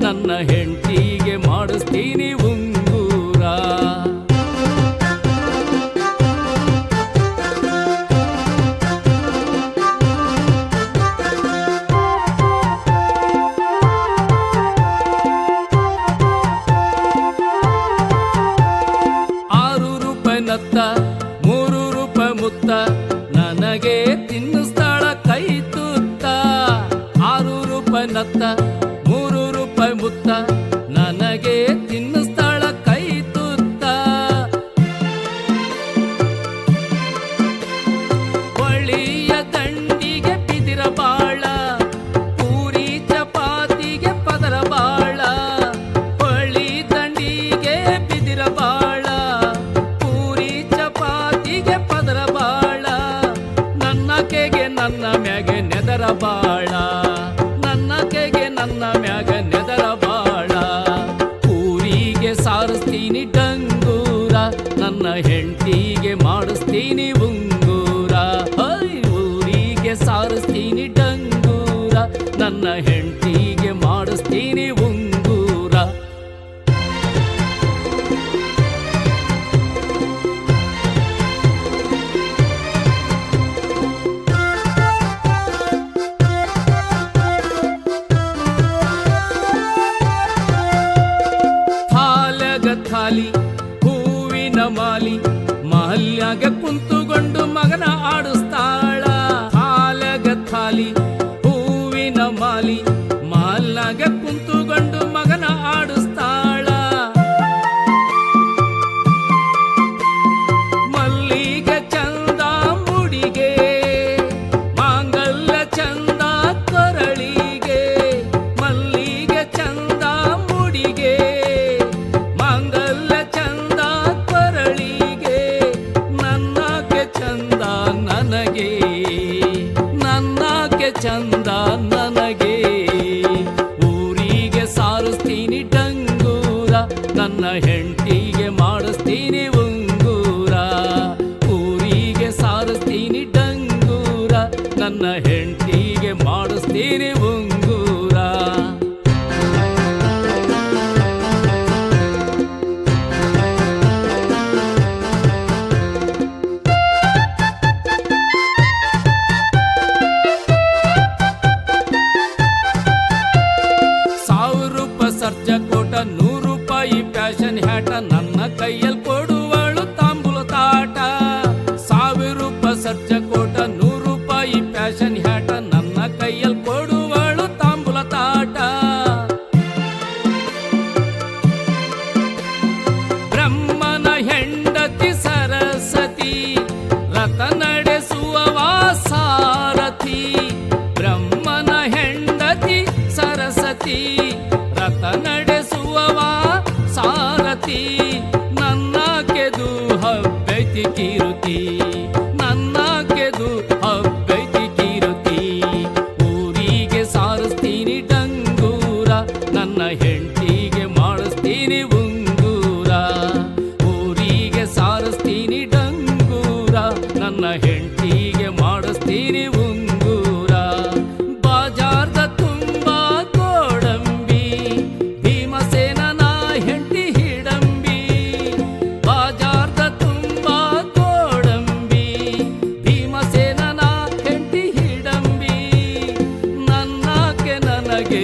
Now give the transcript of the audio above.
ನನ್ನ ಹೆಂಡತಿಗೆ ಮಾಡಿಸ್ತೀನಿ ಉಂಗೂರ. ನತ್ತ 3 ರೂಪಾಯಿ ಮುತ್ತ ನನಗೆ ತಿನ್ನಿಸ್ತಾಳ ಕೈ ತುತ್ತ. 6 ರೂಪಾಯಿ ನತ್ತ 3 ರೂಪಾಯಿ ಮುತ್ತ ನನಗೆ ತಿನ್ನಿಸ್ತಾಳ ಕೈ ತುತ್ತ. ಬಳಿಯ ದಂಡಿಗೆ ಬಿದಿರ ಬಾಳ, ಪೂರಿ ಚಪಾತಿಗೆ ಪದರ ಬಾಳ. ಬಳಿ ದಂಡಿಗೆ ಬಿದಿರ ಬಾಳ, ಪದರ ಬಾಳ. ನನ್ನ ಕೆಗೆ ನನ್ನ ಮ್ಯಾಗೆ ನೆದರ ಬಾಳ, ನನ್ನ ಕೆಗೆ ನನ್ನ ಮ್ಯಾಗ ನೆದರ ಬಾಳ. ಊರಿಗೆ ಸಾರಿಸ್ತೀನಿ ಡಂಗೂರ, ನನ್ನ ಹೆಂಡತಿಗೆ ಮಾಡಿಸ್ತೀನಿ ಉಂಗೂರ. ಊರಿಗೆ ಸಾರಿಸ್ತೀನಿ ಡಂಗೂರ, ನನ್ನ ಹೆಂಡತಿಗೆ ಮಾಡಿಸ್ತೀನಿ ಉಂಗೂರ. ಥಾಲಿ ಹೂವಿನ ಮಾಲಿ ಮಹಲ್ಯಾಗ ಕುಂತುಕೊಂಡು ಮಗನ ಆಡಿಸ್ತಾಳ. ಹಾಲಗ ಥಾಲಿ ಹೂವಿನ ಮಾಲಿ ಮಹಲ್ಯಾಗ ಕುಂತುಕೊಂಡು ಮಗನ ಆಡಿಸ್ತಾಳ. ಮಲ್ಲಿಗೆ ಚಂದ ಮುಡಿಗೆ, ಮಾಂಗಲ್ಯ ಚಂದ ಕೊರಳಿಗೆ. ಮಲ್ಲಿಗೆ ಚಂದ ಮುಡಿಗೆ, ಮಾಂಗಲ್ಯ ಚಂದ ಕೊರಳಿಗೆ. ನನ್ನಕ್ಕೆ ಚಂದ ನನಗೆ, ನನ್ನಕ್ಕೆ ಚಂದ ನನಗೆ. ಊರಿಗೆ ಸಾರಿಸ್ತೀನಿ ಡಂಗೂರ, ನನ್ನ ಹೆಂಡತಿಗೆ ಮಾಡಿಸ್ತೀನಿ ಉಂಗೂರ. ಊರಿಗೆ ಸಾರಿಸ್ತೀನಿ ಡಂಗೂರ, ನನ್ನ ಹೆಂಡತಿಗೆ ಮಾಡಿಸ್ತೀನಿ ಉಂಗೂರ. ಸರ್ಜ ಕೋಟ 100 ರೂಪಾಯಿ ಫ್ಯಾಷನ್ ಹ್ಯಾಟ ನನ್ನ ಕೈಯಲ್ಲಿ ಕೊಡುವಳು ತಾಂಬೂಲ ತಾಟ. 1000 ರೂಪಾಯಿ ಸರ್ಜ ಕೋಟ 100 ರೂಪಾಯಿ ಫ್ಯಾಷನ್ ಹ್ಯಾಟ ನನ್ನ ಕೈಯಲ್ಲಿ ಕೊಡುವಳು ತಾಂಬೂಲ ತಾಟ. ಬ್ರಹ್ಮನ ಹೆಂಡತಿ ಸರಸ್ವತಿ, ರಥ ನಡೆಸುವ ಸಾರಥಿ. ಬ್ರಹ್ಮನ ಹೆಂಡತಿ ಸರಸ್ವತಿ, ರಥ ನಡೆಸುವವ ಸಾರಥಿ. ನನ್ನ ಕೆದು ಹಬ್ಬೈತಿ ಕೀರುತಿ, ನನ್ನ ಕೆದು ಹಬ್ಬೈತಿ ಕೀರುತಿ. ಊರಿಗೆ ಸಾರಿಸ್ತೀನಿ ಡಂಗೂರ, ನನ್ನ ಹೆಂಡತಿಗೆ ಮಾಡಿಸ್ತೀನಿ ಉಂಗೂರ. ಊರಿಗೆ ಸಾರಿಸ್ತೀನಿ ಡಂಗೂರ, ನನ್ನ ಹೆಂಡತಿಗೆ ಮಾಡಿಸ್ತೀನಿ ಉಂಗೂರ. ಬಾಜಾರ್ದ ತುಂಬಾ ಗೋಡಂಬಿ, ಭೀಮಸೇನನ ಹೆಂಡತಿ ಹಿಡಂಬಿ. ಬಾಜಾರ್ದ ತುಂಬಾ ಗೋಡಂಬಿ, ಭೀಮಸೇನನ ಹೆಂಡತಿ ಹಿಡಂಬಿ. ನನ್ನಕ್ಕೆ ನನಗೆ